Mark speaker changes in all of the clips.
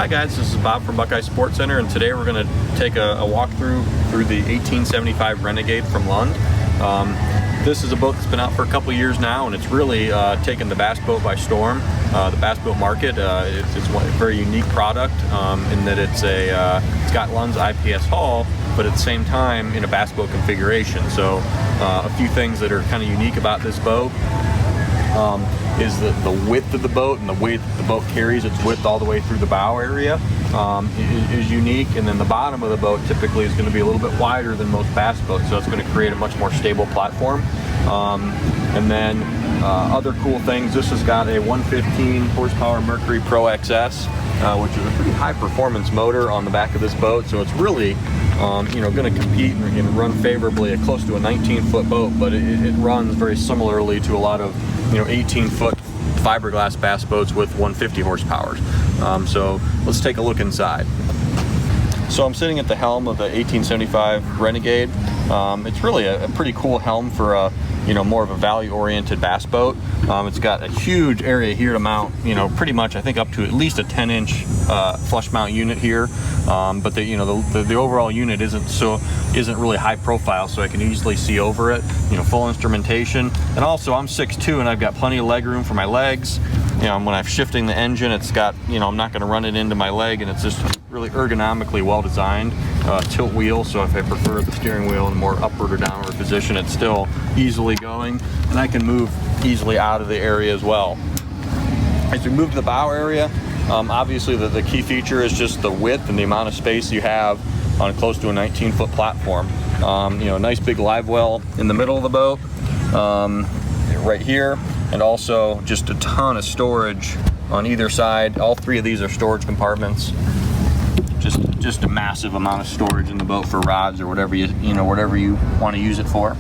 Speaker 1: Hi guys, this is Bob from Buckeye Sports Center, and today we're going to take a walk through the 1875 Renegade from Lund. This is a boat that's been out for a couple years now, and it's really taken the bass boat by storm. The bass boat market, it's a very unique product in that it's got Lund's IPS hull, but at the same time in a bass boat configuration. So a few things that are kind of unique about this boat is the width of the boat, and the way that the boat carries its width all the way through the bow area is unique. And then the bottom of the boat typically is going to be a little bit wider than most bass boats, so it's going to create a much more stable platform. And then other cool things, this has got a 115 horsepower Mercury Pro XS, which is a pretty high performance motor on the back of this boat, so it's really going to compete and run favorably at close to a 19-foot boat, but it runs very similarly to a lot of 18-foot fiberglass bass boats with 150 horsepower. So let's take a look inside. So I'm sitting at the helm of the 1875 Renegade. It's really a pretty cool helm for a more of a value-oriented bass boat. It's got a huge area here to mount, pretty much I think up to at least a 10-inch flush mount unit here. But the overall unit isn't really high profile, so I can easily see over it. Full instrumentation, and also I'm 6'2" and I've got plenty of leg room for my legs. When I'm shifting the engine, it's got I'm not going to run it into my leg, and it's just really ergonomically well designed. Tilt wheel, so if I prefer the steering wheel in a more upward or downward position, it's still easily going, and I can move easily out of the area as well. As we move to the bow area, obviously the key feature is just the width and the amount of space you have on close to a 19-foot platform. A nice big live well in the middle of the boat, right here, and also just a ton of storage on either side. All three of these are storage compartments. Just a massive amount of storage in the boat for rods or whatever whatever you want to use it for.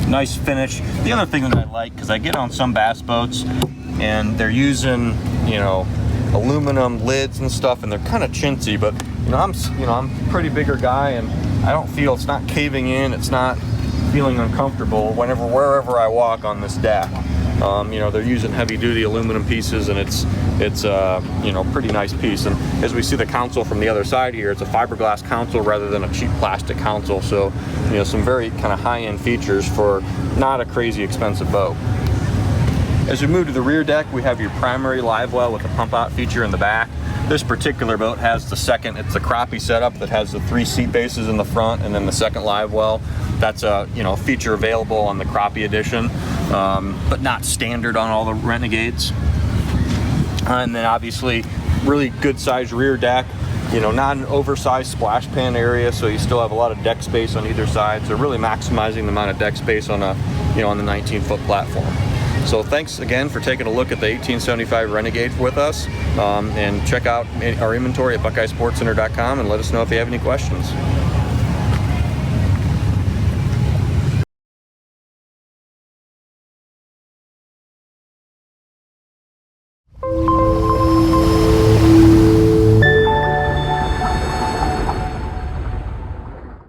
Speaker 1: Nice finish. The other thing that I like, because I get on some bass boats and they're using aluminum lids and stuff, and they're kind of chintzy, but I'm a pretty bigger guy, and I don't feel it's not caving in, it's not feeling uncomfortable wherever I walk on this deck. They're using heavy-duty aluminum pieces, and it's pretty nice piece. And as we see the console from the other side here, it's a fiberglass console rather than a cheap plastic console. So some very kind of high-end features for not a crazy expensive boat. As we move to the rear deck, we have your primary live well with a pump out feature in the back. This particular boat has the second, it's a crappie setup that has the 3 seat bases in the front, and then the second live well. That's a feature available on the crappie edition, but not standard on all the Renegades. And then obviously really good sized rear deck, not an oversized splash pan area, so you still have a lot of deck space on either side, so really maximizing the amount of deck space on on the 19-foot platform. So thanks again for taking a look at the 1875 Renegade with us, and check out our inventory at BuckeyeSportsCenter.com and let us know if you have any questions.